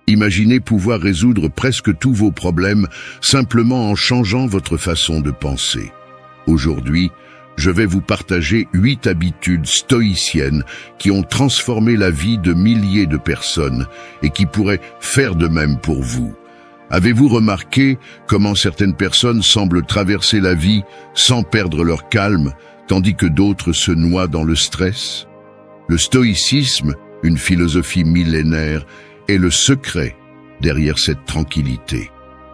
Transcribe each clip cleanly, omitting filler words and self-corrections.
Imaginez pouvoir résoudre presque tous vos problèmes simplement en changeant votre façon de penser. Aujourd'hui, je vais vous partager 8 habitudes stoïciennes qui ont transformé la vie de milliers de personnes et qui pourraient faire de même pour vous. Avez-vous remarqué comment certaines personnes semblent traverser la vie sans perdre leur calme, tandis que d'autres se noient dans le stress? Le stoïcisme, une philosophie millénaire, est le secret derrière cette tranquillité.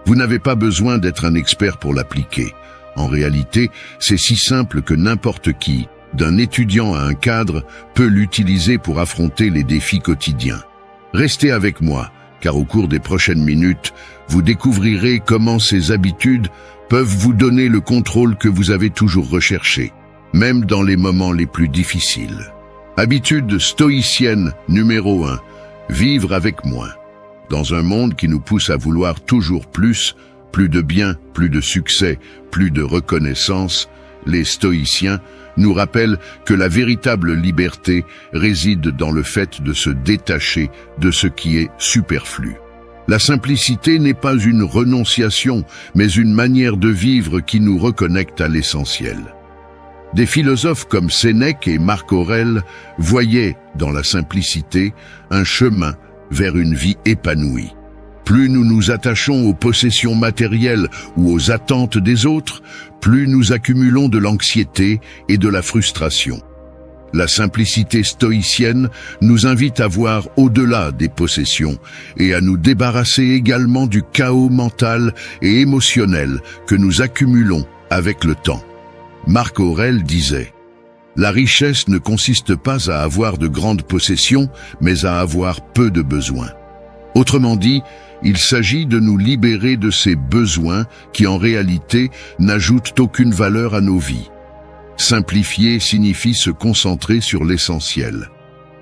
Vous n'avez pas besoin d'être un expert pour l'appliquer. En réalité, c'est si simple que n'importe qui, d'un étudiant à un cadre, peut l'utiliser pour affronter les défis quotidiens. Restez avec moi, car au cours des prochaines minutes, vous découvrirez comment ces habitudes peuvent vous donner le contrôle que vous avez toujours recherché, même dans les moments les plus difficiles. Habitude stoïcienne numéro 1. Vivre avec moins. Dans un monde qui nous pousse à vouloir toujours plus de biens, plus de succès, plus de reconnaissance, les stoïciens nous rappellent que la véritable liberté réside dans le fait de se détacher de ce qui est superflu. La simplicité n'est pas une renonciation, mais une manière de vivre qui nous reconnecte à l'essentiel. Des philosophes comme Sénèque et Marc Aurèle voyaient dans la simplicité un chemin vers une vie épanouie. Plus nous nous attachons aux possessions matérielles ou aux attentes des autres, plus nous accumulons de l'anxiété et de la frustration. La simplicité stoïcienne nous invite à voir au-delà des possessions et à nous débarrasser également du chaos mental et émotionnel que nous accumulons avec le temps. Marc Aurèle disait « La richesse ne consiste pas à avoir de grandes possessions, mais à avoir peu de besoins. » Autrement dit, il s'agit de nous libérer de ces besoins qui en réalité n'ajoutent aucune valeur à nos vies. Simplifier signifie se concentrer sur l'essentiel.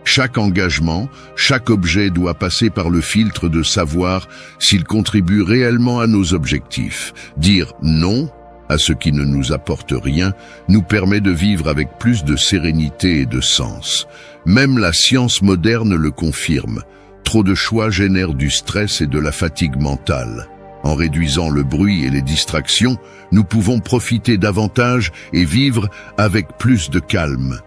Chaque engagement, chaque objet doit passer par le filtre de savoir s'il contribue réellement à nos objectifs. Dire non à ce qui ne nous apporte rien nous permet de vivre avec plus de sérénité et de sens. Même la science moderne le confirme. Trop de choix génèrent du stress et de la fatigue mentale. En réduisant le bruit et les distractions, nous pouvons profiter davantage et vivre avec plus de calme.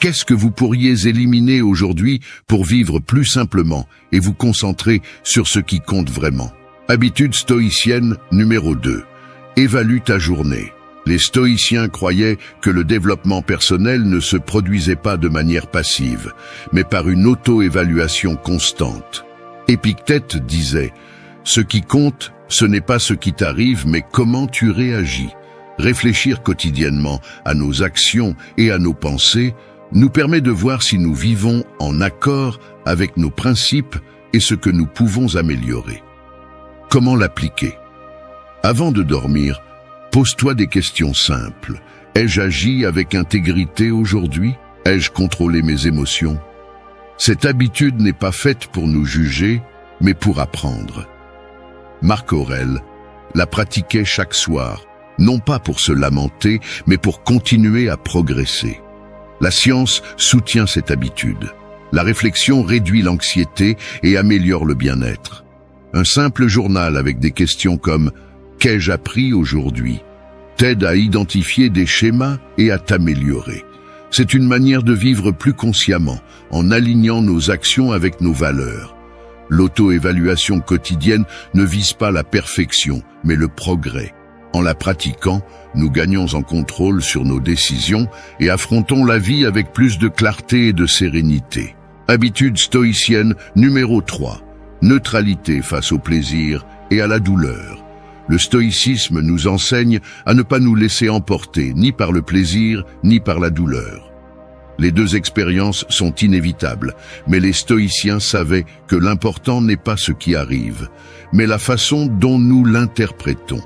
Qu'est-ce que vous pourriez éliminer aujourd'hui pour vivre plus simplement et vous concentrer sur ce qui compte vraiment? Habitude stoïcienne numéro 2. Évalue ta journée. Les stoïciens croyaient que le développement personnel ne se produisait pas de manière passive, mais par une auto-évaluation constante. Épictète disait « Ce qui compte, ce n'est pas ce qui t'arrive, mais comment tu réagis. » Réfléchir quotidiennement à nos actions et à nos pensées nous permet de voir si nous vivons en accord avec nos principes et ce que nous pouvons améliorer. Comment l'appliquer? Avant de dormir, pose-toi des questions simples. Ai-je agi avec intégrité aujourd'hui? Ai-je contrôlé mes émotions? Cette habitude n'est pas faite pour nous juger, mais pour apprendre. Marc Aurèle la pratiquait chaque soir, non pas pour se lamenter, mais pour continuer à progresser. La science soutient cette habitude. La réflexion réduit l'anxiété et améliore le bien-être. Un simple journal avec des questions comme « Qu'ai-je appris aujourd'hui ?» t'aide à identifier des schémas et à t'améliorer. C'est une manière de vivre plus consciemment, en alignant nos actions avec nos valeurs. L'auto-évaluation quotidienne ne vise pas la perfection, mais le progrès. En la pratiquant, nous gagnons en contrôle sur nos décisions et affrontons la vie avec plus de clarté et de sérénité. Habitude stoïcienne numéro 3. Neutralité face au plaisir et à la douleur. Le stoïcisme nous enseigne à ne pas nous laisser emporter ni par le plaisir ni par la douleur. Les deux expériences sont inévitables, mais les stoïciens savaient que l'important n'est pas ce qui arrive, mais la façon dont nous l'interprétons.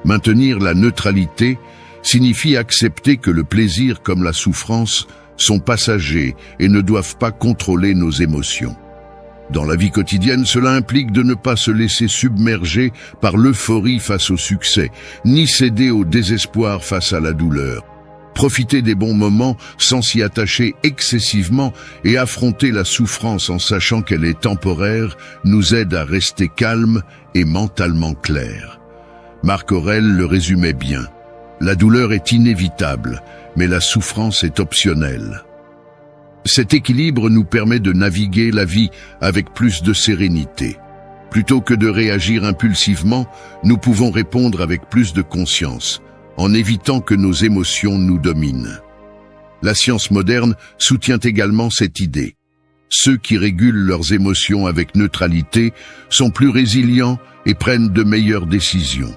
Maintenir la neutralité signifie accepter que le plaisir comme la souffrance sont passagers et ne doivent pas contrôler nos émotions. Dans la vie quotidienne, cela implique de ne pas se laisser submerger par l'euphorie face au succès, ni céder au désespoir face à la douleur. Profiter des bons moments sans s'y attacher excessivement et affronter la souffrance en sachant qu'elle est temporaire nous aide à rester calme et mentalement clair. Marc Aurèle le résumait bien. La douleur est inévitable, mais la souffrance est optionnelle. Cet équilibre nous permet de naviguer la vie avec plus de sérénité. Plutôt que de réagir impulsivement, nous pouvons répondre avec plus de conscience, en évitant que nos émotions nous dominent. La science moderne soutient également cette idée. Ceux qui régulent leurs émotions avec neutralité sont plus résilients et prennent de meilleures décisions.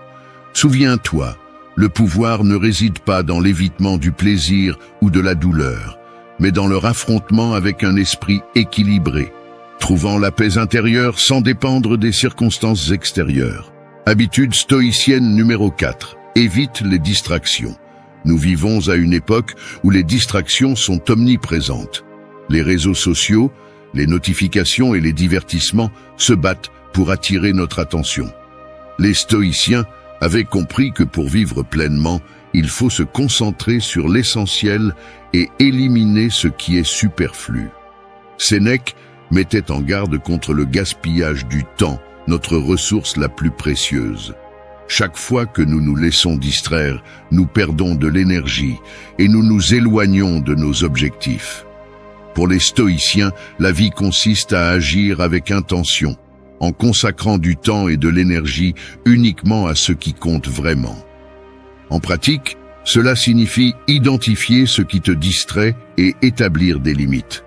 Souviens-toi, le pouvoir ne réside pas dans l'évitement du plaisir ou de la douleur, mais dans leur affrontement avec un esprit équilibré, trouvant la paix intérieure sans dépendre des circonstances extérieures. Habitude stoïcienne numéro 4. Évite les distractions. Nous vivons à une époque où les distractions sont omniprésentes. Les réseaux sociaux, les notifications et les divertissements se battent pour attirer notre attention. Les stoïciens avaient compris que pour vivre pleinement, il faut se concentrer sur l'essentiel et éliminer ce qui est superflu. Sénèque mettait en garde contre le gaspillage du temps, notre ressource la plus précieuse. Chaque fois que nous nous laissons distraire, nous perdons de l'énergie et nous nous éloignons de nos objectifs. Pour les stoïciens, la vie consiste à agir avec intention, en consacrant du temps et de l'énergie uniquement à ce qui compte vraiment. En pratique, cela signifie identifier ce qui te distrait et établir des limites.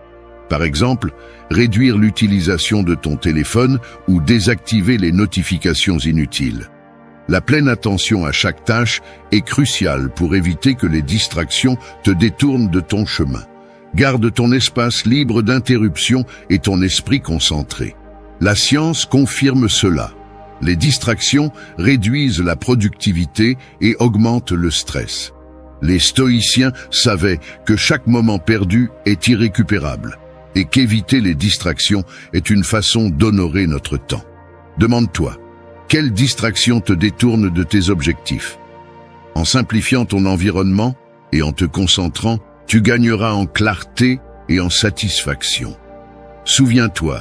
Par exemple, réduire l'utilisation de ton téléphone ou désactiver les notifications inutiles. La pleine attention à chaque tâche est cruciale pour éviter que les distractions te détournent de ton chemin. Garde ton espace libre d'interruptions et ton esprit concentré. La science confirme cela. Les distractions réduisent la productivité et augmentent le stress. Les stoïciens savaient que chaque moment perdu est irrécupérable et qu'éviter les distractions est une façon d'honorer notre temps. Demande-toi, quelle distraction te détourne de tes objectifs? En simplifiant ton environnement et en te concentrant, tu gagneras en clarté et en satisfaction. Souviens-toi,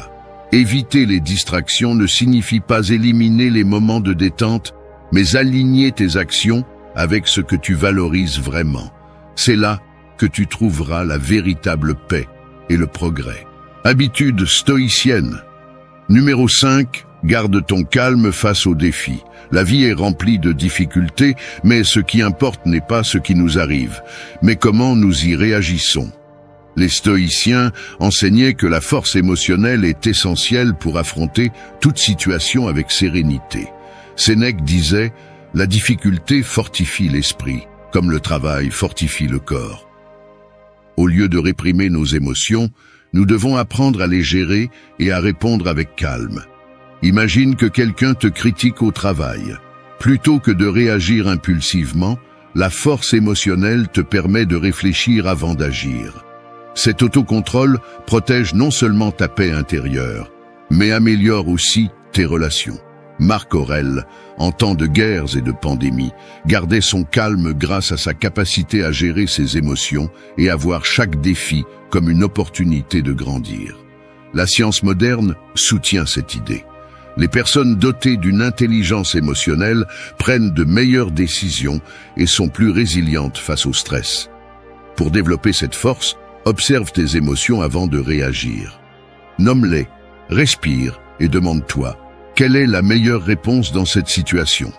éviter les distractions ne signifie pas éliminer les moments de détente, mais aligner tes actions avec ce que tu valorises vraiment. C'est là que tu trouveras la véritable paix et le progrès. Habitude stoïcienne. Numéro 5. Garde ton calme face aux défis. La vie est remplie de difficultés, mais ce qui importe n'est pas ce qui nous arrive, mais comment nous y réagissons. Les stoïciens enseignaient que la force émotionnelle est essentielle pour affronter toute situation avec sérénité. Sénèque disait « La difficulté fortifie l'esprit, comme le travail fortifie le corps ». Au lieu de réprimer nos émotions, nous devons apprendre à les gérer et à répondre avec calme. Imagine que quelqu'un te critique au travail. Plutôt que de réagir impulsivement, la force émotionnelle te permet de réfléchir avant d'agir. Cet autocontrôle protège non seulement ta paix intérieure, mais améliore aussi tes relations. Marc Aurèle, en temps de guerres et de pandémies, gardait son calme grâce à sa capacité à gérer ses émotions et à voir chaque défi comme une opportunité de grandir. La science moderne soutient cette idée. Les personnes dotées d'une intelligence émotionnelle prennent de meilleures décisions et sont plus résilientes face au stress. Pour développer cette force, observe tes émotions avant de réagir. Nomme-les, respire et demande-toi, quelle est la meilleure réponse dans cette situation?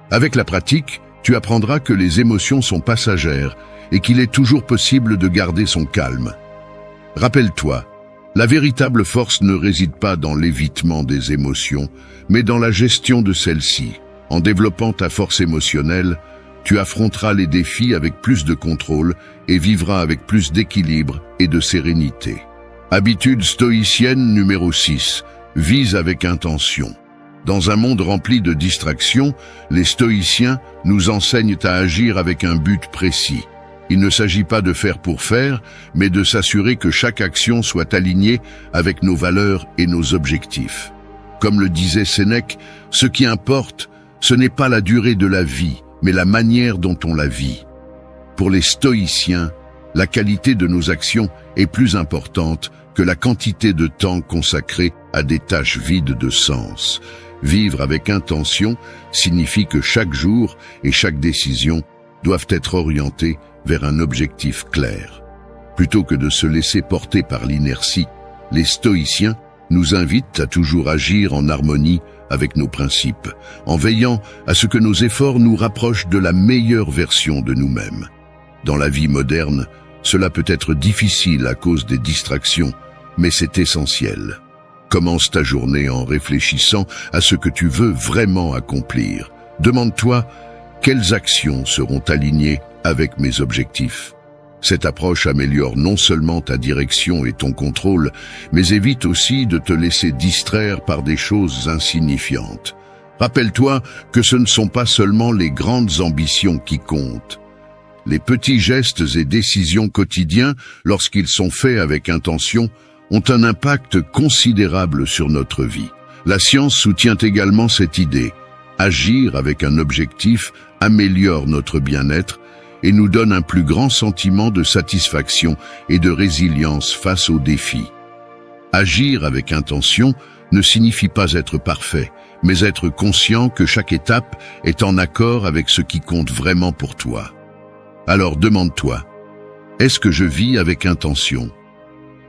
Avec la pratique, tu apprendras que les émotions sont passagères et qu'il est toujours possible de garder son calme. Rappelle-toi, la véritable force ne réside pas dans l'évitement des émotions, mais dans la gestion de celles-ci. En développant ta force émotionnelle, tu affronteras les défis avec plus de contrôle et vivras avec plus d'équilibre et de sérénité. Habitude stoïcienne numéro 6. Vise avec intention. Dans un monde rempli de distractions, les stoïciens nous enseignent à agir avec un but précis. Il ne s'agit pas de faire pour faire, mais de s'assurer que chaque action soit alignée avec nos valeurs et nos objectifs. Comme le disait Sénèque, ce qui importe, ce n'est pas la durée de la vie, mais la manière dont on la vit. Pour les stoïciens, la qualité de nos actions est plus importante que la quantité de temps consacré à des tâches vides de sens. Vivre avec intention signifie que chaque jour et chaque décision doivent être orientées vers un objectif clair. Plutôt que de se laisser porter par l'inertie, les stoïciens nous invitent à toujours agir en harmonie avec nos principes, en veillant à ce que nos efforts nous rapprochent de la meilleure version de nous-mêmes. Dans la vie moderne, cela peut être difficile à cause des distractions, mais c'est essentiel. Commence ta journée en réfléchissant à ce que tu veux vraiment accomplir. Demande-toi, quelles actions seront alignées avec mes objectifs? Cette approche améliore non seulement ta direction et ton contrôle, mais évite aussi de te laisser distraire par des choses insignifiantes. Rappelle-toi que ce ne sont pas seulement les grandes ambitions qui comptent. Les petits gestes et décisions quotidiens, lorsqu'ils sont faits avec intention, ont un impact considérable sur notre vie. La science soutient également cette idée. Agir avec un objectif améliore notre bien-être et nous donne un plus grand sentiment de satisfaction et de résilience face aux défis. Agir avec intention ne signifie pas être parfait, mais être conscient que chaque étape est en accord avec ce qui compte vraiment pour toi. Alors demande-toi, est-ce que je vis avec intention?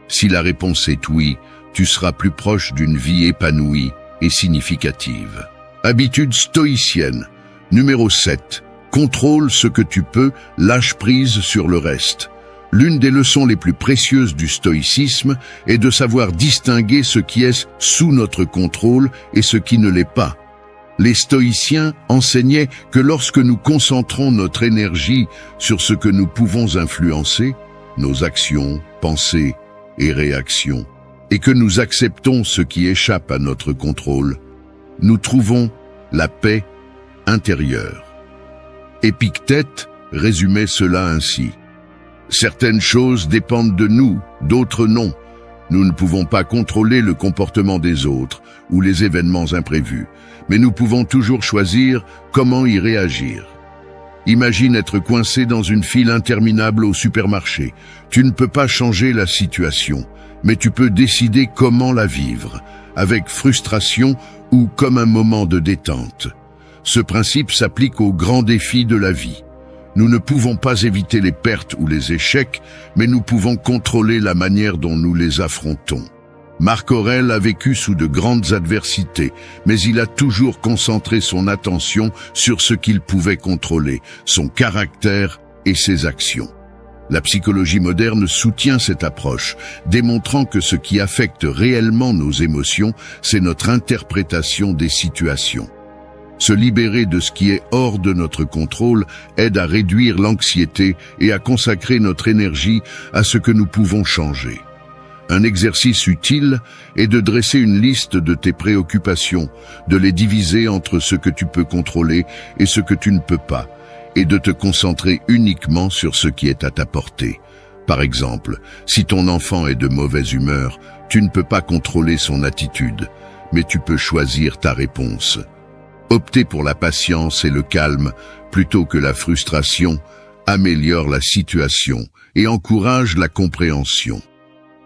Si la réponse est oui, tu seras plus proche d'une vie épanouie et significative. Habitude stoïcienne. Numéro 7. Contrôle ce que tu peux, lâche prise sur le reste. L'une des leçons les plus précieuses du stoïcisme est de savoir distinguer ce qui est sous notre contrôle et ce qui ne l'est pas. Les stoïciens enseignaient que lorsque nous concentrons notre énergie sur ce que nous pouvons influencer, nos actions, pensées et réactions, et que nous acceptons ce qui échappe à notre contrôle, nous trouvons la paix intérieure. Épictète résumait cela ainsi. Certaines choses dépendent de nous, d'autres non. Nous ne pouvons pas contrôler le comportement des autres ou les événements imprévus, mais nous pouvons toujours choisir comment y réagir. Imagine être coincé dans une file interminable au supermarché. Tu ne peux pas changer la situation, mais tu peux décider comment la vivre, avec frustration ou comme un moment de détente. Ce principe s'applique aux grands défis de la vie. Nous ne pouvons pas éviter les pertes ou les échecs, mais nous pouvons contrôler la manière dont nous les affrontons. Marc Aurèle a vécu sous de grandes adversités, mais il a toujours concentré son attention sur ce qu'il pouvait contrôler, son caractère et ses actions. La psychologie moderne soutient cette approche, démontrant que ce qui affecte réellement nos émotions, c'est notre interprétation des situations. Se libérer de ce qui est hors de notre contrôle aide à réduire l'anxiété et à consacrer notre énergie à ce que nous pouvons changer. Un exercice utile est de dresser une liste de tes préoccupations, de les diviser entre ce que tu peux contrôler et ce que tu ne peux pas, et de te concentrer uniquement sur ce qui est à ta portée. Par exemple, si ton enfant est de mauvaise humeur, tu ne peux pas contrôler son attitude, mais tu peux choisir ta réponse. Opter pour la patience et le calme plutôt que la frustration améliore la situation et encourage la compréhension.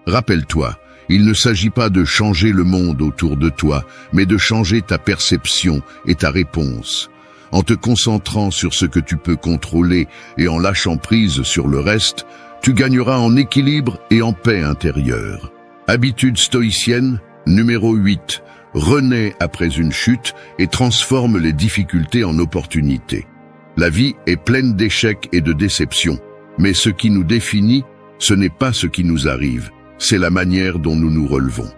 Rappelle-toi, il ne s'agit pas de changer le monde autour de toi, mais de changer ta perception et ta réponse. En te concentrant sur ce que tu peux contrôler et en lâchant prise sur le reste, tu gagneras en équilibre et en paix intérieure. Habitude stoïcienne, numéro 8. Renaît après une chute et transforme les difficultés en opportunités. La vie est pleine d'échecs et de déceptions, mais ce qui nous définit, ce n'est pas ce qui nous arrive, c'est la manière dont nous nous relevons.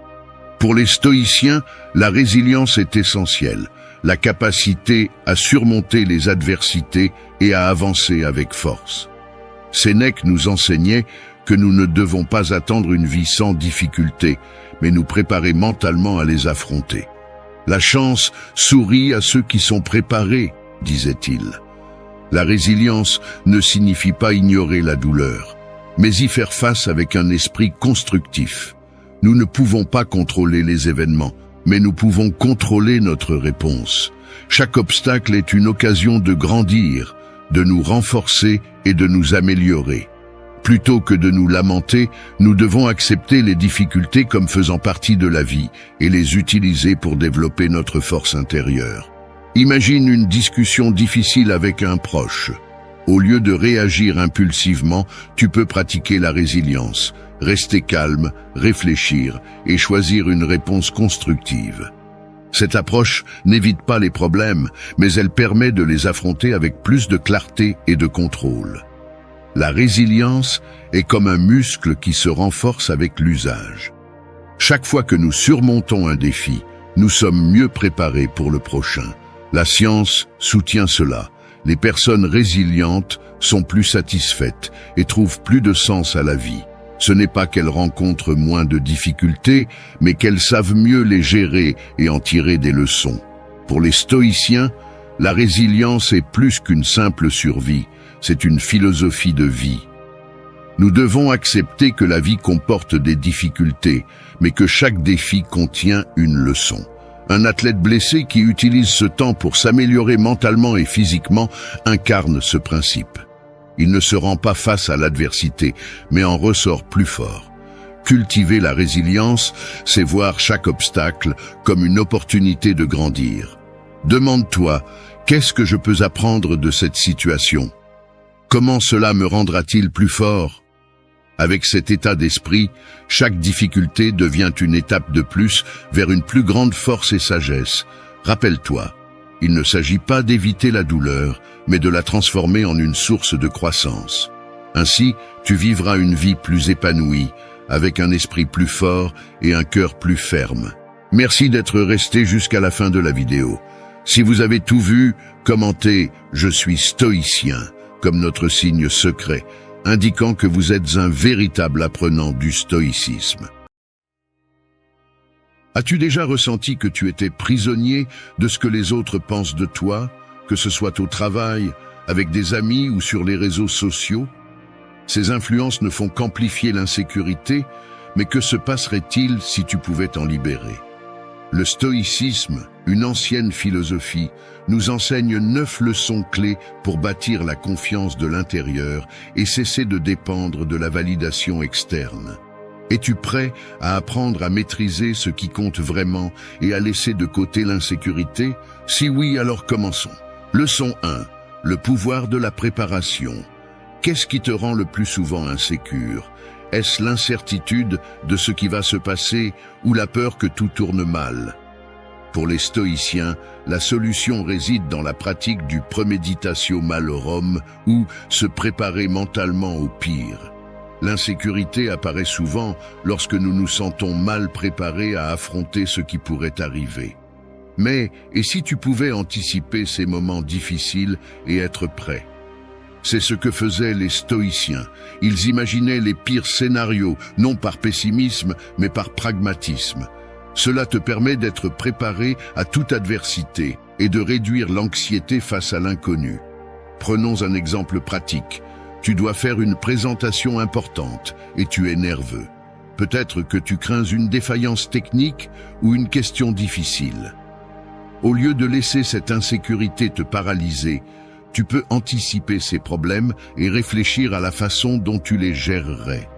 Pour les stoïciens, la résilience est essentielle, la capacité à surmonter les adversités et à avancer avec force. Sénèque nous enseignait que nous ne devons pas attendre une vie sans difficultés, mais nous préparer mentalement à les affronter. La chance sourit à ceux qui sont préparés, disait-il. La résilience ne signifie pas ignorer la douleur, mais y faire face avec un esprit constructif. Nous ne pouvons pas contrôler les événements, mais nous pouvons contrôler notre réponse. Chaque obstacle est une occasion de grandir, de nous renforcer et de nous améliorer. Plutôt que de nous lamenter, nous devons accepter les difficultés comme faisant partie de la vie et les utiliser pour développer notre force intérieure. Imagine une discussion difficile avec un proche. Au lieu de réagir impulsivement, tu peux pratiquer la résilience, rester calme, réfléchir et choisir une réponse constructive. Cette approche n'évite pas les problèmes, mais elle permet de les affronter avec plus de clarté et de contrôle. La résilience est comme un muscle qui se renforce avec l'usage. Chaque fois que nous surmontons un défi, nous sommes mieux préparés pour le prochain. La science soutient cela. Les personnes résilientes sont plus satisfaites et trouvent plus de sens à la vie. Ce n'est pas qu'elles rencontrent moins de difficultés, mais qu'elles savent mieux les gérer et en tirer des leçons. Pour les stoïciens, la résilience est plus qu'une simple survie, c'est une philosophie de vie. Nous devons accepter que la vie comporte des difficultés, mais que chaque défi contient une leçon. Un athlète blessé qui utilise ce temps pour s'améliorer mentalement et physiquement incarne ce principe. Il ne se rend pas face à l'adversité, mais en ressort plus fort. Cultiver la résilience, c'est voir chaque obstacle comme une opportunité de grandir. Demande-toi, qu'est-ce que je peux apprendre de cette situation? Comment cela me rendra-t-il plus fort? Avec cet état d'esprit, chaque difficulté devient une étape de plus vers une plus grande force et sagesse. Rappelle-toi, il ne s'agit pas d'éviter la douleur, mais de la transformer en une source de croissance. Ainsi, tu vivras une vie plus épanouie, avec un esprit plus fort et un cœur plus ferme. Merci d'être resté jusqu'à la fin de la vidéo. Si vous avez tout vu, commentez « Je suis stoïcien » comme notre signe secret, indiquant que vous êtes un véritable apprenant du stoïcisme. As-tu déjà ressenti que tu étais prisonnier de ce que les autres pensent de toi, que ce soit au travail, avec des amis ou sur les réseaux sociaux? Ces influences ne font qu'amplifier l'insécurité, mais que se passerait-il si tu pouvais t'en libérer? Le stoïcisme, une ancienne philosophie, nous enseigne 9 leçons clés pour bâtir la confiance de l'intérieur et cesser de dépendre de la validation externe. Es-tu prêt à apprendre à maîtriser ce qui compte vraiment et à laisser de côté l'insécurité? Si oui, alors commençons. Leçon 1. Le pouvoir de la préparation. Qu'est-ce qui te rend le plus souvent insécure? Est-ce l'incertitude de ce qui va se passer ou la peur que tout tourne mal? Pour les stoïciens, la solution réside dans la pratique du premeditatio malorum ou se préparer mentalement au pire. L'insécurité apparaît souvent lorsque nous nous sentons mal préparés à affronter ce qui pourrait arriver. Mais, et si tu pouvais anticiper ces moments difficiles et être prêt? C'est ce que faisaient les stoïciens. Ils imaginaient les pires scénarios, non par pessimisme, mais par pragmatisme. Cela te permet d'être préparé à toute adversité et de réduire l'anxiété face à l'inconnu. Prenons un exemple pratique. Tu dois faire une présentation importante et tu es nerveux. Peut-être que tu crains une défaillance technique ou une question difficile. Au lieu de laisser cette insécurité te paralyser, tu peux anticiper ces problèmes et réfléchir à la façon dont tu les gérerais.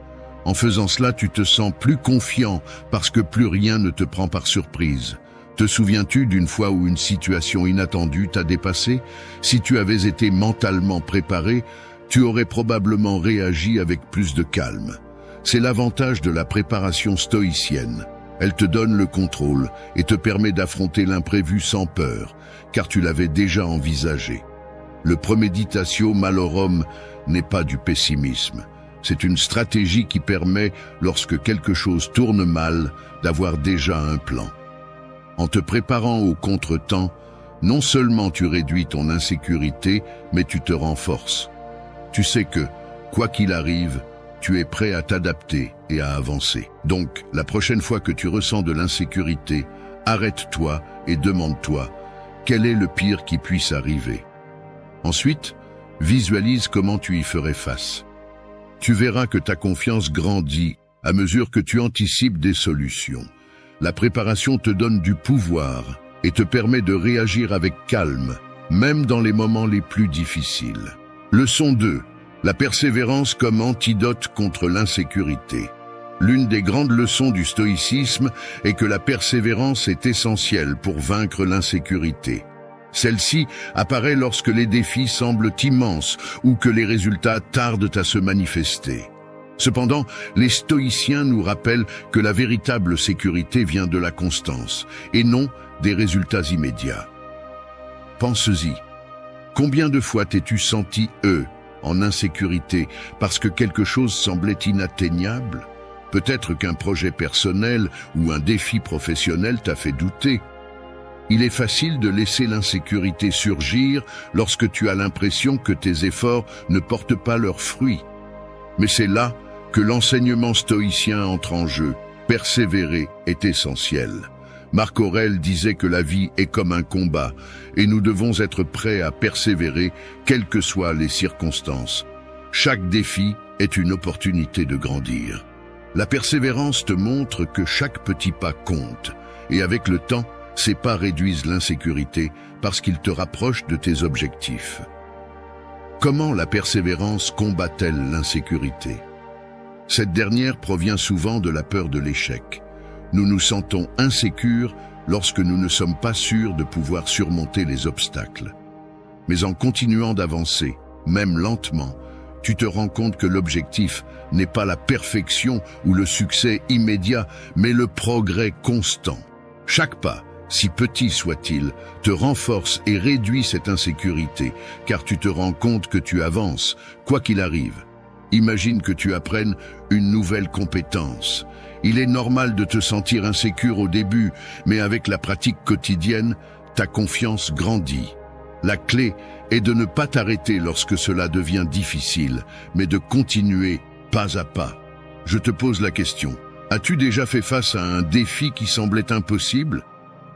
En faisant cela, tu te sens plus confiant parce que plus rien ne te prend par surprise. Te souviens-tu d'une fois où une situation inattendue t'a dépassé? Si tu avais été mentalement préparé, tu aurais probablement réagi avec plus de calme. C'est l'avantage de la préparation stoïcienne. Elle te donne le contrôle et te permet d'affronter l'imprévu sans peur, car tu l'avais déjà envisagé. Le premeditatio malorum n'est pas du pessimisme. C'est une stratégie qui permet, lorsque quelque chose tourne mal, d'avoir déjà un plan. En te préparant au contretemps, non seulement tu réduis ton insécurité, mais tu te renforces. Tu sais que, quoi qu'il arrive, tu es prêt à t'adapter et à avancer. Donc, la prochaine fois que tu ressens de l'insécurité, arrête-toi et demande-toi, quel est le pire qui puisse arriver? Ensuite, visualise comment tu y ferais face. Tu verras que ta confiance grandit à mesure que tu anticipes des solutions. La préparation te donne du pouvoir et te permet de réagir avec calme, même dans les moments les plus difficiles. Leçon 2. La persévérance comme antidote contre l'insécurité. L'une des grandes leçons du stoïcisme est que la persévérance est essentielle pour vaincre l'insécurité. Celle-ci apparaît lorsque les défis semblent immenses ou que les résultats tardent à se manifester. Cependant, les stoïciens nous rappellent que la véritable sécurité vient de la constance et non des résultats immédiats. Pense-y. Combien de fois t'es-tu senti en insécurité parce que quelque chose semblait inatteignable? Peut-être qu'un projet personnel ou un défi professionnel t'a fait douter. Il est facile de laisser l'insécurité surgir lorsque tu as l'impression que tes efforts ne portent pas leurs fruits. Mais c'est là que l'enseignement stoïcien entre en jeu. Persévérer est essentiel. Marc Aurèle disait que la vie est comme un combat et nous devons être prêts à persévérer quelles que soient les circonstances. Chaque défi est une opportunité de grandir. La persévérance te montre que chaque petit pas compte et avec le temps, ces pas réduisent l'insécurité parce qu'ils te rapprochent de tes objectifs. Comment la persévérance combat-elle l'insécurité? Cette dernière provient souvent de la peur de l'échec. Nous nous sentons insécures lorsque nous ne sommes pas sûrs de pouvoir surmonter les obstacles. Mais en continuant d'avancer, même lentement, tu te rends compte que l'objectif n'est pas la perfection ou le succès immédiat, mais le progrès constant. Chaque pas, si petit soit-il, te renforce et réduit cette insécurité, car tu te rends compte que tu avances, quoi qu'il arrive. Imagine que tu apprennes une nouvelle compétence. Il est normal de te sentir insécure au début, mais avec la pratique quotidienne, ta confiance grandit. La clé est de ne pas t'arrêter lorsque cela devient difficile, mais de continuer pas à pas. Je te pose la question. As-tu déjà fait face à un défi qui semblait impossible?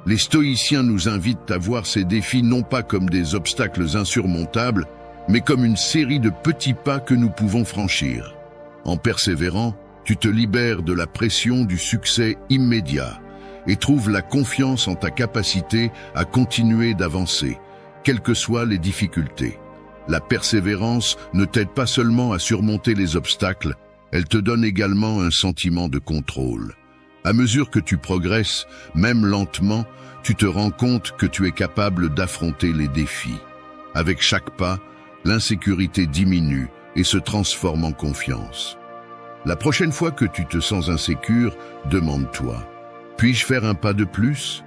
Les stoïciens nous invitent à voir ces défis non pas comme des obstacles insurmontables, mais comme une série de petits pas que nous pouvons franchir. En persévérant, tu te libères de la pression du succès immédiat et trouves la confiance en ta capacité à continuer d'avancer, quelles que soient les difficultés. La persévérance ne t'aide pas seulement à surmonter les obstacles, elle te donne également un sentiment de contrôle. À mesure que tu progresses, même lentement, tu te rends compte que tu es capable d'affronter les défis. Avec chaque pas, l'insécurité diminue et se transforme en confiance. La prochaine fois que tu te sens insécure, demande-toi, puis-je faire un pas de plus?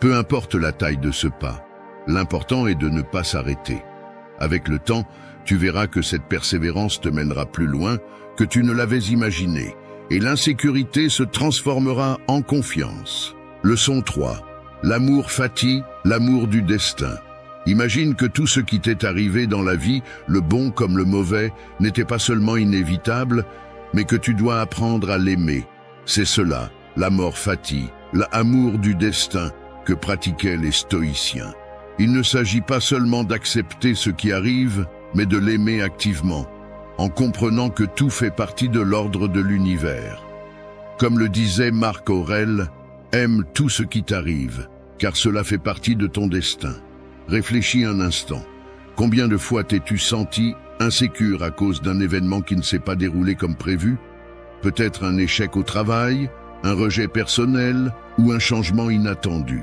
Peu importe la taille de ce pas, l'important est de ne pas s'arrêter. Avec le temps, tu verras que cette persévérance te mènera plus loin que tu ne l'avais imaginé, et l'insécurité se transformera en confiance. Leçon 3. L'amour fati, l'amour du destin. Imagine que tout ce qui t'est arrivé dans la vie, le bon comme le mauvais, n'était pas seulement inévitable, mais que tu dois apprendre à l'aimer. C'est cela, l'amor fati, l'amour du destin que pratiquaient les stoïciens. Il ne s'agit pas seulement d'accepter ce qui arrive, mais de l'aimer activement, en comprenant que tout fait partie de l'ordre de l'univers. Comme le disait Marc Aurèle, aime tout ce qui t'arrive, car cela fait partie de ton destin. Réfléchis un instant. Combien de fois t'es-tu senti insécure à cause d'un événement qui ne s'est pas déroulé comme prévu? Peut-être un échec au travail, un rejet personnel ou un changement inattendu.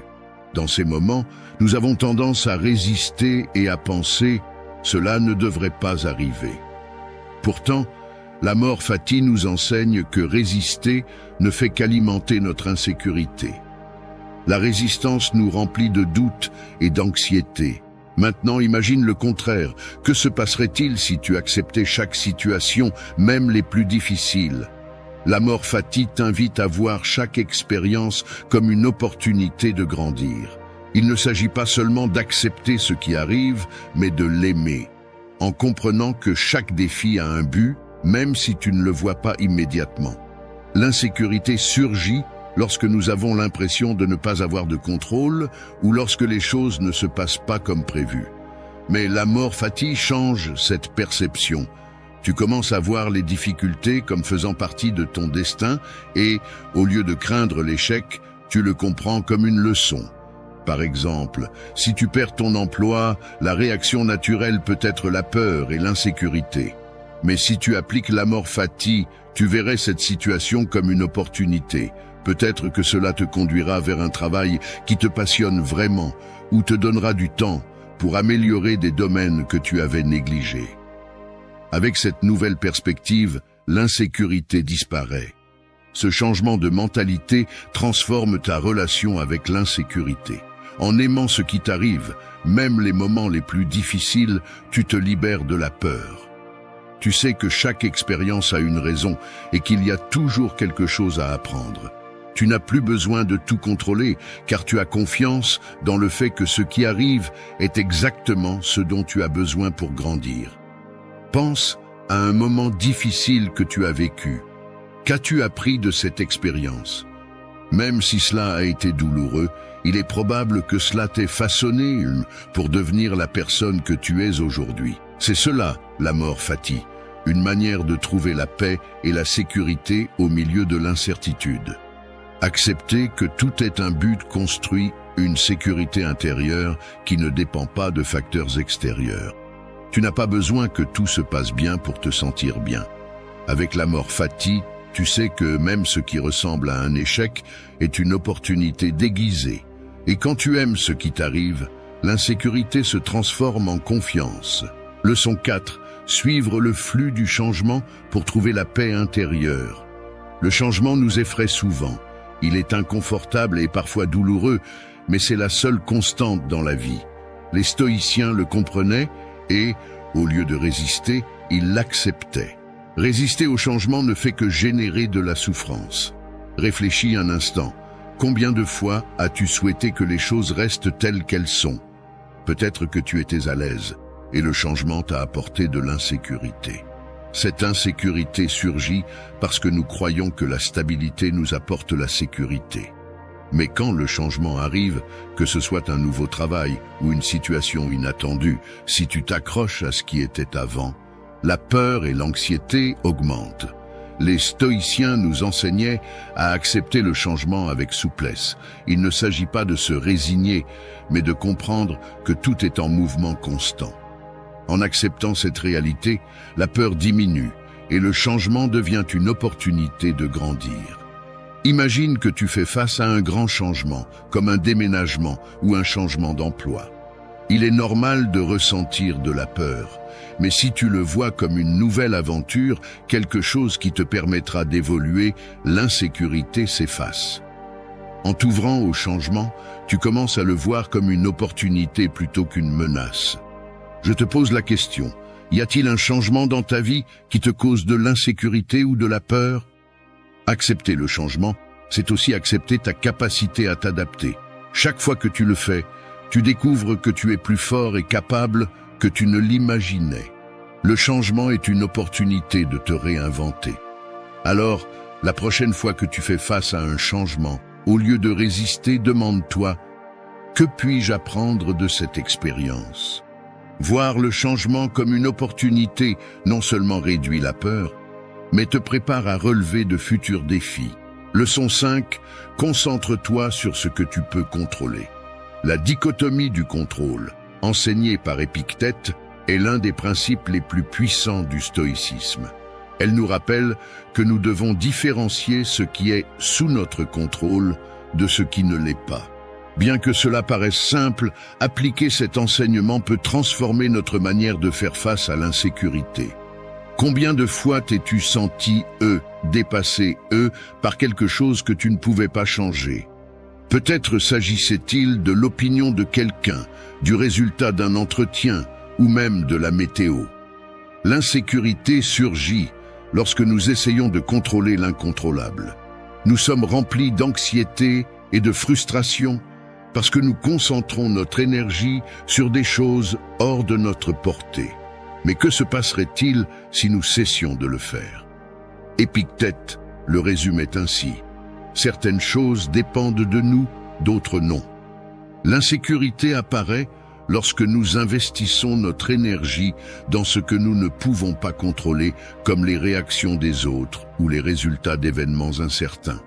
Dans ces moments, nous avons tendance à résister et à penser « cela ne devrait pas arriver ». Pourtant, l'amor fati nous enseigne que résister ne fait qu'alimenter notre insécurité. La résistance nous remplit de doutes et d'anxiété. Maintenant, imagine le contraire. Que se passerait-il si tu acceptais chaque situation, même les plus difficiles? L'amor fati t'invite à voir chaque expérience comme une opportunité de grandir. Il ne s'agit pas seulement d'accepter ce qui arrive, mais de l'aimer, en comprenant que chaque défi a un but, même si tu ne le vois pas immédiatement. L'insécurité surgit lorsque nous avons l'impression de ne pas avoir de contrôle ou lorsque les choses ne se passent pas comme prévu. Mais l'amor fati change cette perception. Tu commences à voir les difficultés comme faisant partie de ton destin et, au lieu de craindre l'échec, tu le comprends comme une leçon. Par exemple, si tu perds ton emploi, la réaction naturelle peut être la peur et l'insécurité. Mais si tu appliques l'amor fati, tu verrais cette situation comme une opportunité. Peut-être que cela te conduira vers un travail qui te passionne vraiment ou te donnera du temps pour améliorer des domaines que tu avais négligés. Avec cette nouvelle perspective, l'insécurité disparaît. Ce changement de mentalité transforme ta relation avec l'insécurité. En aimant ce qui t'arrive, même les moments les plus difficiles, tu te libères de la peur. Tu sais que chaque expérience a une raison et qu'il y a toujours quelque chose à apprendre. Tu n'as plus besoin de tout contrôler, car tu as confiance dans le fait que ce qui arrive est exactement ce dont tu as besoin pour grandir. Pense à un moment difficile que tu as vécu. Qu'as-tu appris de cette expérience? Même si cela a été douloureux, il est probable que cela t'ait façonné pour devenir la personne que tu es aujourd'hui. C'est cela, l'amor fati, une manière de trouver la paix et la sécurité au milieu de l'incertitude. Accepter que tout est un but construit une sécurité intérieure qui ne dépend pas de facteurs extérieurs. Tu n'as pas besoin que tout se passe bien pour te sentir bien. Avec l'amor fati, tu sais que même ce qui ressemble à un échec est une opportunité déguisée. Et quand tu aimes ce qui t'arrive, l'insécurité se transforme en confiance. Leçon 4. Suivre le flux du changement pour trouver la paix intérieure. Le changement nous effraie souvent. Il est inconfortable et parfois douloureux, mais c'est la seule constante dans la vie. Les stoïciens le comprenaient et, au lieu de résister, ils l'acceptaient. Résister au changement ne fait que générer de la souffrance. Réfléchis un instant. Combien de fois as-tu souhaité que les choses restent telles qu'elles sont? Peut-être que tu étais à l'aise et le changement t'a apporté de l'insécurité. Cette insécurité surgit parce que nous croyons que la stabilité nous apporte la sécurité. Mais quand le changement arrive, que ce soit un nouveau travail ou une situation inattendue, si tu t'accroches à ce qui était avant, la peur et l'anxiété augmentent. Les stoïciens nous enseignaient à accepter le changement avec souplesse. Il ne s'agit pas de se résigner, mais de comprendre que tout est en mouvement constant. En acceptant cette réalité, la peur diminue et le changement devient une opportunité de grandir. Imagine que tu fais face à un grand changement, comme un déménagement ou un changement d'emploi. Il est normal de ressentir de la peur, mais si tu le vois comme une nouvelle aventure, quelque chose qui te permettra d'évoluer, l'insécurité s'efface. En t'ouvrant au changement, tu commences à le voir comme une opportunité plutôt qu'une menace. Je te pose la question, y a-t-il un changement dans ta vie qui te cause de l'insécurité ou de la peur? Accepter le changement, c'est aussi accepter ta capacité à t'adapter. Chaque fois que tu le fais, tu découvres que tu es plus fort et capable que tu ne l'imaginais. Le changement est une opportunité de te réinventer. Alors, la prochaine fois que tu fais face à un changement, au lieu de résister, demande-toi « Que puis-je apprendre de cette expérience ?» Voir le changement comme une opportunité non seulement réduit la peur, mais te prépare à relever de futurs défis. Leçon 5. Concentre-toi sur ce que tu peux contrôler. La dichotomie du contrôle, enseignée par Épictète, est l'un des principes les plus puissants du stoïcisme. Elle nous rappelle que nous devons différencier ce qui est sous notre contrôle de ce qui ne l'est pas. Bien que cela paraisse simple, appliquer cet enseignement peut transformer notre manière de faire face à l'insécurité. Combien de fois t'es-tu senti, dépassé, par quelque chose que tu ne pouvais pas changer? Peut-être s'agissait-il de l'opinion de quelqu'un, du résultat d'un entretien ou même de la météo. L'insécurité surgit lorsque nous essayons de contrôler l'incontrôlable. Nous sommes remplis d'anxiété et de frustration parce que nous concentrons notre énergie sur des choses hors de notre portée. Mais que se passerait-il si nous cessions de le faire? Épictète le résumait ainsi. Certaines choses dépendent de nous, d'autres non. L'insécurité apparaît lorsque nous investissons notre énergie dans ce que nous ne pouvons pas contrôler, comme les réactions des autres ou les résultats d'événements incertains.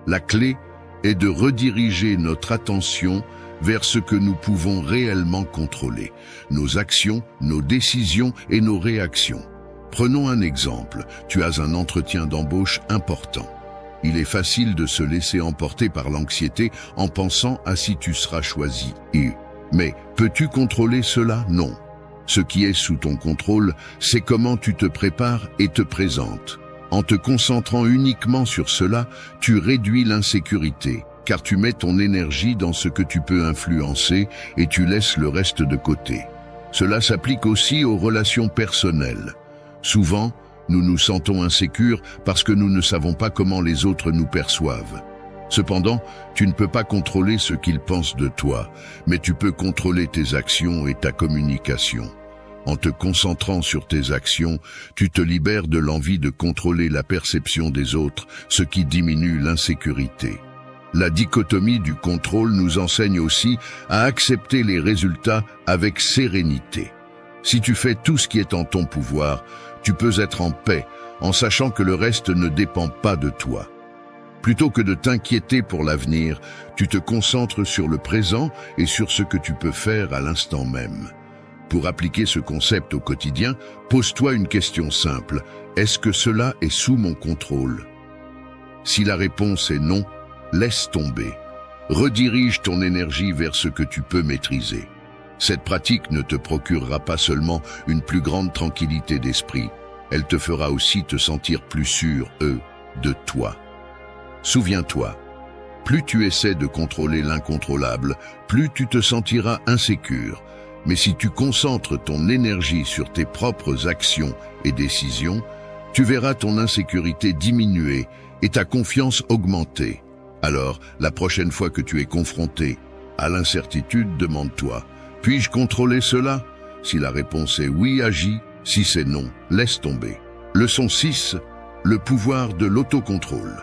La clé est de rediriger notre attention vers ce que nous pouvons réellement contrôler, nos actions, nos décisions et nos réactions. Prenons un exemple, tu as un entretien d'embauche important. Il est facile de se laisser emporter par l'anxiété en pensant à si tu seras choisi. Mais peux-tu contrôler cela? Non. Ce qui est sous ton contrôle, c'est comment tu te prépares et te présentes. En te concentrant uniquement sur cela, tu réduis l'insécurité, car tu mets ton énergie dans ce que tu peux influencer et tu laisses le reste de côté. Cela s'applique aussi aux relations personnelles. Souvent, nous nous sentons insécures parce que nous ne savons pas comment les autres nous perçoivent. Cependant, tu ne peux pas contrôler ce qu'ils pensent de toi, mais tu peux contrôler tes actions et ta communication. En te concentrant sur tes actions, tu te libères de l'envie de contrôler la perception des autres, ce qui diminue l'insécurité. La dichotomie du contrôle nous enseigne aussi à accepter les résultats avec sérénité. Si tu fais tout ce qui est en ton pouvoir, tu peux être en paix, en sachant que le reste ne dépend pas de toi. Plutôt que de t'inquiéter pour l'avenir, tu te concentres sur le présent et sur ce que tu peux faire à l'instant même. Pour appliquer ce concept au quotidien, pose-toi une question simple. Est-ce que cela est sous mon contrôle? Si la réponse est non, laisse tomber. Redirige ton énergie vers ce que tu peux maîtriser. Cette pratique ne te procurera pas seulement une plus grande tranquillité d'esprit, elle te fera aussi te sentir plus sûr, de toi. Souviens-toi, plus tu essaies de contrôler l'incontrôlable, plus tu te sentiras insécure. Mais si tu concentres ton énergie sur tes propres actions et décisions, tu verras ton insécurité diminuer et ta confiance augmenter. Alors, la prochaine fois que tu es confronté à l'incertitude, demande-toi, puis-je contrôler cela? Si la réponse est oui, agis. Si c'est non, laisse tomber. Leçon 6. Le pouvoir de l'autocontrôle.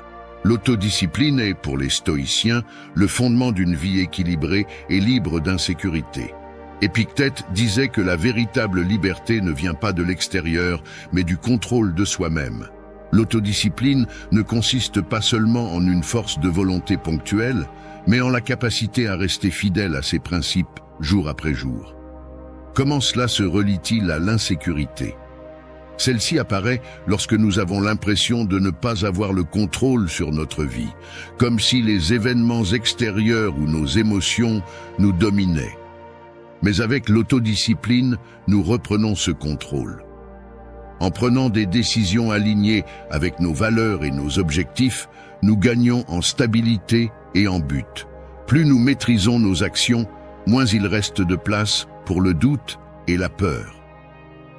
L'autodiscipline est, pour les stoïciens, le fondement d'une vie équilibrée et libre d'insécurité. Épictète disait que la véritable liberté ne vient pas de l'extérieur, mais du contrôle de soi-même. L'autodiscipline ne consiste pas seulement en une force de volonté ponctuelle, mais en la capacité à rester fidèle à ses principes jour après jour. Comment cela se relie-t-il à l'insécurité? Celle-ci apparaît lorsque nous avons l'impression de ne pas avoir le contrôle sur notre vie, comme si les événements extérieurs ou nos émotions nous dominaient. Mais avec l'autodiscipline, nous reprenons ce contrôle. En prenant des décisions alignées avec nos valeurs et nos objectifs, nous gagnons en stabilité et en but. Plus nous maîtrisons nos actions, moins il reste de place pour le doute et la peur.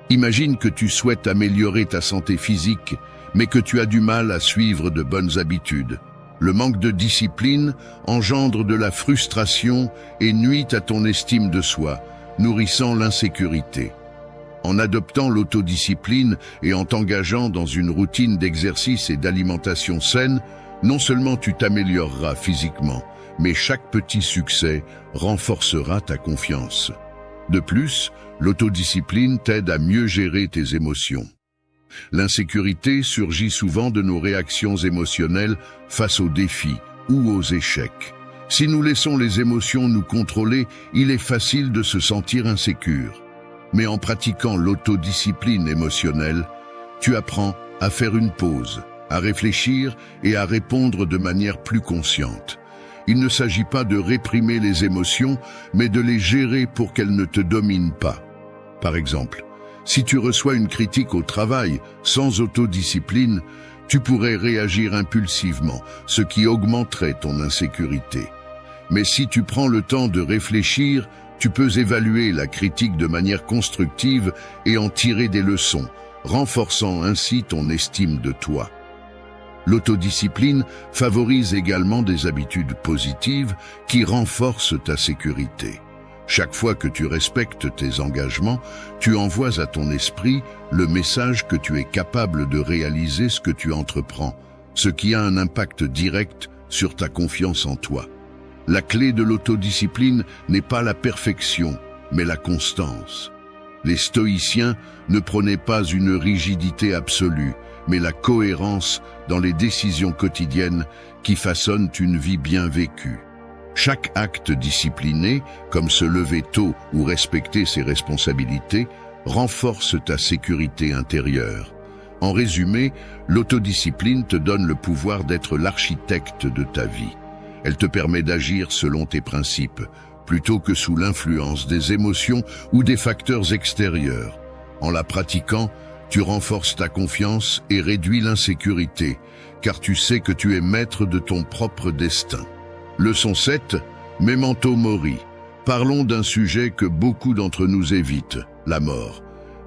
Imagine que tu souhaites améliorer ta santé physique, mais que tu as du mal à suivre de bonnes habitudes. Le manque de discipline engendre de la frustration et nuit à ton estime de soi, nourrissant l'insécurité. En adoptant l'autodiscipline et en t'engageant dans une routine d'exercice et d'alimentation saine, non seulement tu t'amélioreras physiquement, mais chaque petit succès renforcera ta confiance. De plus, l'autodiscipline t'aide à mieux gérer tes émotions. L'insécurité surgit souvent de nos réactions émotionnelles face aux défis ou aux échecs. Si nous laissons les émotions nous contrôler, il est facile de se sentir insécure. Mais en pratiquant l'autodiscipline émotionnelle, tu apprends à faire une pause, à réfléchir et à répondre de manière plus consciente. Il ne s'agit pas de réprimer les émotions, mais de les gérer pour qu'elles ne te dominent pas. Par exemple, si tu reçois une critique au travail sans autodiscipline, tu pourrais réagir impulsivement, ce qui augmenterait ton insécurité. Mais si tu prends le temps de réfléchir, tu peux évaluer la critique de manière constructive et en tirer des leçons, renforçant ainsi ton estime de toi. L'autodiscipline favorise également des habitudes positives qui renforcent ta sécurité. Chaque fois que tu respectes tes engagements, tu envoies à ton esprit le message que tu es capable de réaliser ce que tu entreprends, ce qui a un impact direct sur ta confiance en toi. La clé de l'autodiscipline n'est pas la perfection, mais la constance. Les stoïciens ne prônaient pas une rigidité absolue, mais la cohérence dans les décisions quotidiennes qui façonnent une vie bien vécue. Chaque acte discipliné, comme se lever tôt ou respecter ses responsabilités, renforce ta sécurité intérieure. En résumé, l'autodiscipline te donne le pouvoir d'être l'architecte de ta vie. Elle te permet d'agir selon tes principes, plutôt que sous l'influence des émotions ou des facteurs extérieurs. En la pratiquant, tu renforces ta confiance et réduis l'insécurité, car tu sais que tu es maître de ton propre destin. Leçon 7, Memento Mori. Parlons d'un sujet que beaucoup d'entre nous évitent, la mort.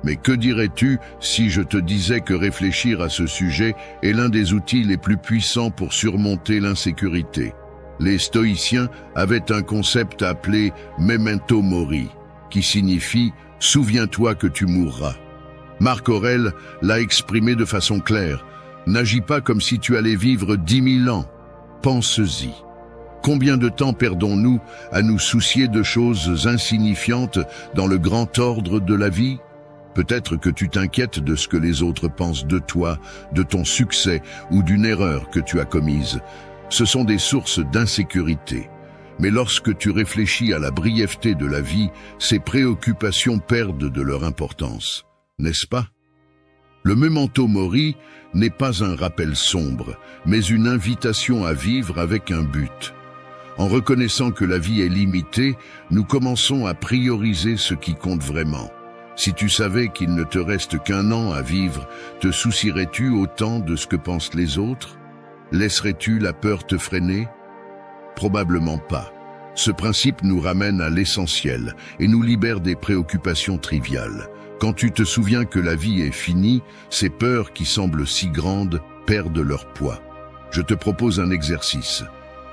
Mais que dirais-tu si je te disais que réfléchir à ce sujet est l'un des outils les plus puissants pour surmonter l'insécurité? Les stoïciens avaient un concept appelé Memento Mori, qui signifie « souviens-toi que tu mourras ». Marc Aurèle l'a exprimé de façon claire. N'agis pas comme si tu allais vivre 10 000 ans. Pense-y. Combien de temps perdons-nous à nous soucier de choses insignifiantes dans le grand ordre de la vie? Peut-être que tu t'inquiètes de ce que les autres pensent de toi, de ton succès ou d'une erreur que tu as commise. Ce sont des sources d'insécurité. Mais lorsque tu réfléchis à la brièveté de la vie, ces préoccupations perdent de leur importance. N'est-ce pas? Le Memento Mori n'est pas un rappel sombre, mais une invitation à vivre avec un but. En reconnaissant que la vie est limitée, nous commençons à prioriser ce qui compte vraiment. Si tu savais qu'il ne te reste qu'1 an à vivre, te soucierais-tu autant de ce que pensent les autres? Laisserais-tu la peur te freiner? Probablement pas. Ce principe nous ramène à l'essentiel et nous libère des préoccupations triviales. Quand tu te souviens que la vie est finie, ces peurs qui semblent si grandes perdent leur poids. Je te propose un exercice.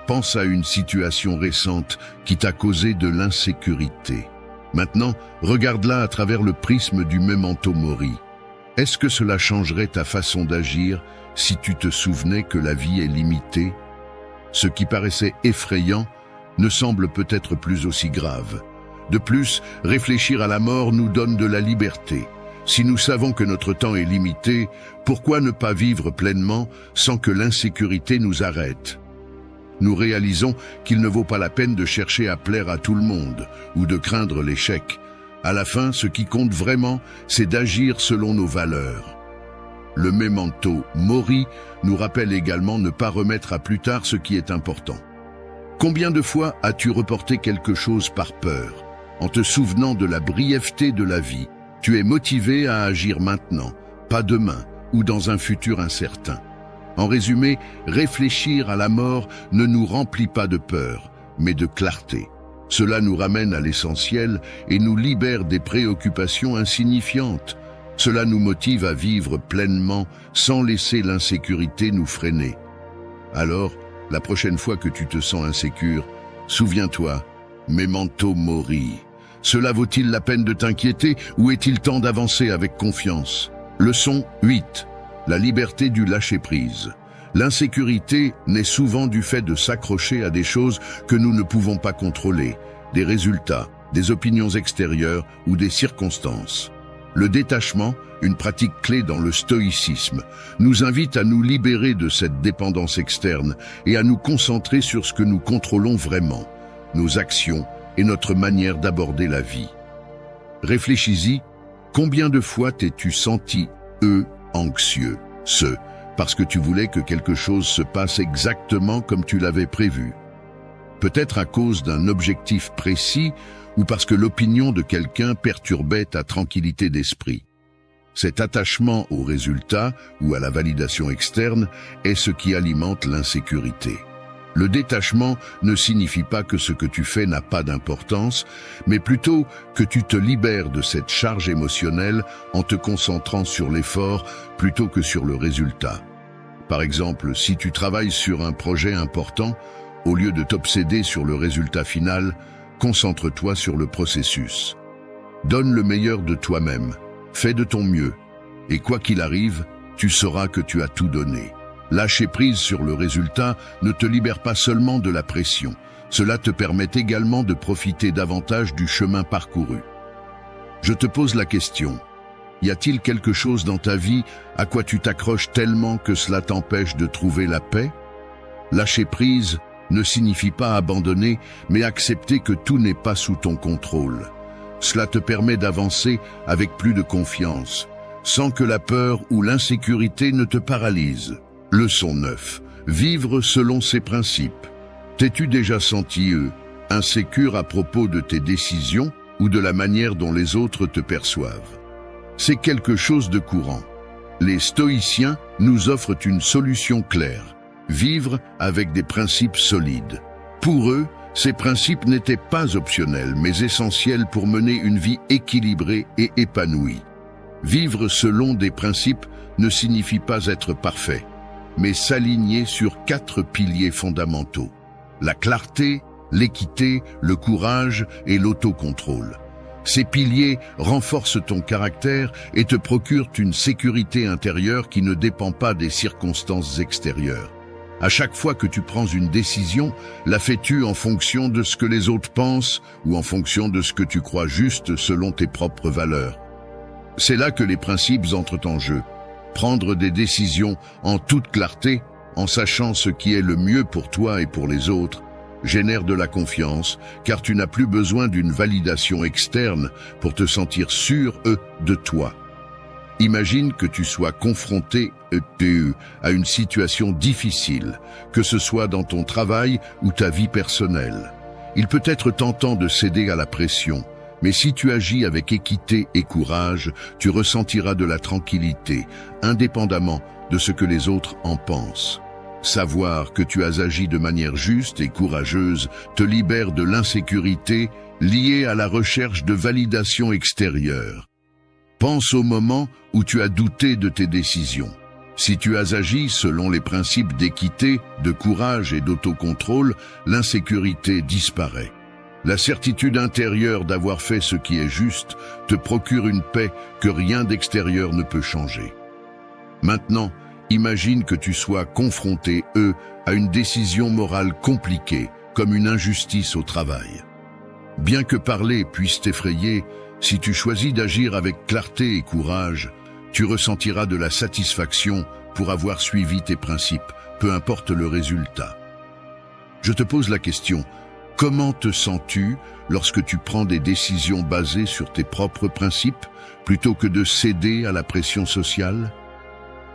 Pense à une situation récente qui t'a causé de l'insécurité. Maintenant, regarde-la à travers le prisme du Memento Mori. Est-ce que cela changerait ta façon d'agir si tu te souvenais que la vie est limitée? Ce qui paraissait effrayant ne semble peut-être plus aussi grave. De plus, réfléchir à la mort nous donne de la liberté. Si nous savons que notre temps est limité, pourquoi ne pas vivre pleinement sans que l'insécurité nous arrête? Nous réalisons qu'il ne vaut pas la peine de chercher à plaire à tout le monde ou de craindre l'échec. À la fin, ce qui compte vraiment, c'est d'agir selon nos valeurs. Le Memento Mori nous rappelle également ne pas remettre à plus tard ce qui est important. Combien de fois as-tu reporté quelque chose par peur? En te souvenant de la brièveté de la vie, tu es motivé à agir maintenant, pas demain ou dans un futur incertain. En résumé, réfléchir à la mort ne nous remplit pas de peur, mais de clarté. Cela nous ramène à l'essentiel et nous libère des préoccupations insignifiantes. Cela nous motive à vivre pleinement sans laisser l'insécurité nous freiner. Alors, la prochaine fois que tu te sens insécure, souviens-toi, Memento Mori. Cela vaut-il la peine de t'inquiéter ou est-il temps d'avancer avec confiance? Leçon 8. La liberté du lâcher-prise. L'insécurité naît souvent du fait de s'accrocher à des choses que nous ne pouvons pas contrôler, des résultats, des opinions extérieures ou des circonstances. Le détachement, une pratique clé dans le stoïcisme, nous invite à nous libérer de cette dépendance externe et à nous concentrer sur ce que nous contrôlons vraiment, nos actions et notre manière d'aborder la vie. Réfléchis-y, combien de fois t'es-tu senti anxieux, parce que tu voulais que quelque chose se passe exactement comme tu l'avais prévu. Peut-être à cause d'un objectif précis ou parce que l'opinion de quelqu'un perturbait ta tranquillité d'esprit. Cet attachement au résultat ou à la validation externe est ce qui alimente l'insécurité. Le détachement ne signifie pas que ce que tu fais n'a pas d'importance, mais plutôt que tu te libères de cette charge émotionnelle en te concentrant sur l'effort plutôt que sur le résultat. Par exemple, si tu travailles sur un projet important, au lieu de t'obséder sur le résultat final, concentre-toi sur le processus. Donne le meilleur de toi-même, fais de ton mieux, et quoi qu'il arrive, tu sauras que tu as tout donné. Lâcher prise sur le résultat ne te libère pas seulement de la pression, cela te permet également de profiter davantage du chemin parcouru. Je te pose la question, y a-t-il quelque chose dans ta vie à quoi tu t'accroches tellement que cela t'empêche de trouver la paix? Lâcher prise ne signifie pas abandonner, mais accepter que tout n'est pas sous ton contrôle. Cela te permet d'avancer avec plus de confiance, sans que la peur ou l'insécurité ne te paralyse. Leçon 9. Vivre selon ses principes. T'es-tu déjà senti insécure à propos de tes décisions ou de la manière dont les autres te perçoivent? C'est quelque chose de courant. Les stoïciens nous offrent une solution claire. Vivre avec des principes solides. Pour eux, ces principes n'étaient pas optionnels, mais essentiels pour mener une vie équilibrée et épanouie. Vivre selon des principes ne signifie pas être parfait, mais s'aligner sur 4 piliers fondamentaux. La clarté, l'équité, le courage et l'autocontrôle. Ces piliers renforcent ton caractère et te procurent une sécurité intérieure qui ne dépend pas des circonstances extérieures. À chaque fois que tu prends une décision, la fais-tu en fonction de ce que les autres pensent ou en fonction de ce que tu crois juste selon tes propres valeurs? C'est là que les principes entrent en jeu. Prendre des décisions en toute clarté, en sachant ce qui est le mieux pour toi et pour les autres, génère de la confiance, car tu n'as plus besoin d'une validation externe pour te sentir sûr de toi. Imagine que tu sois confronté à une situation difficile, que ce soit dans ton travail ou ta vie personnelle. Il peut être tentant de céder à la pression, mais si tu agis avec équité et courage, tu ressentiras de la tranquillité, indépendamment de ce que les autres en pensent. Savoir que tu as agi de manière juste et courageuse te libère de l'insécurité liée à la recherche de validation extérieure. Pense au moment où tu as douté de tes décisions. Si tu as agi selon les principes d'équité, de courage et d'autocontrôle, l'insécurité disparaît. La certitude intérieure d'avoir fait ce qui est juste te procure une paix que rien d'extérieur ne peut changer. Maintenant, imagine que tu sois confronté, à une décision morale compliquée, comme une injustice au travail. Bien que parler puisse t'effrayer, si tu choisis d'agir avec clarté et courage, tu ressentiras de la satisfaction pour avoir suivi tes principes, peu importe le résultat. Je te pose la question, comment te sens-tu lorsque tu prends des décisions basées sur tes propres principes, plutôt que de céder à la pression sociale?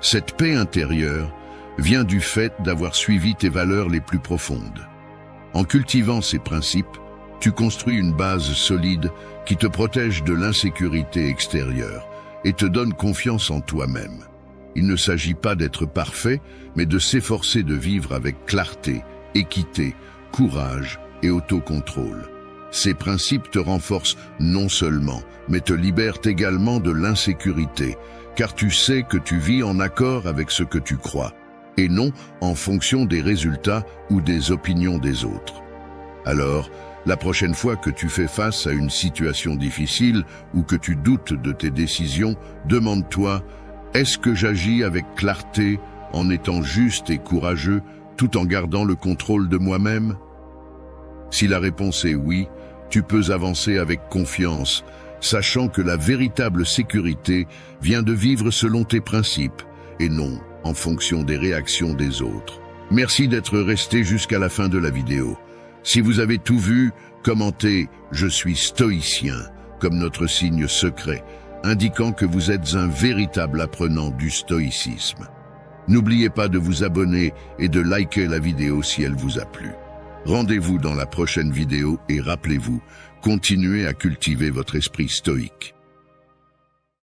Cette paix intérieure vient du fait d'avoir suivi tes valeurs les plus profondes. En cultivant ces principes, tu construis une base solide qui te protège de l'insécurité extérieure et te donne confiance en toi-même. Il ne s'agit pas d'être parfait, mais de s'efforcer de vivre avec clarté, équité, courage et autocontrôle. Ces principes te renforcent non seulement, mais te libèrent également de l'insécurité, car tu sais que tu vis en accord avec ce que tu crois, et non en fonction des résultats ou des opinions des autres. Alors, la prochaine fois que tu fais face à une situation difficile ou que tu doutes de tes décisions, demande-toi, est-ce que j'agis avec clarté, en étant juste et courageux, tout en gardant le contrôle de moi-même? Si la réponse est oui, tu peux avancer avec confiance, sachant que la véritable sécurité vient de vivre selon tes principes, et non en fonction des réactions des autres. Merci d'être resté jusqu'à la fin de la vidéo. Si vous avez tout vu, commentez « Je suis stoïcien » comme notre signe secret, indiquant que vous êtes un véritable apprenant du stoïcisme. N'oubliez pas de vous abonner et de liker la vidéo si elle vous a plu. Rendez-vous dans la prochaine vidéo et rappelez-vous, continuez à cultiver votre esprit stoïque.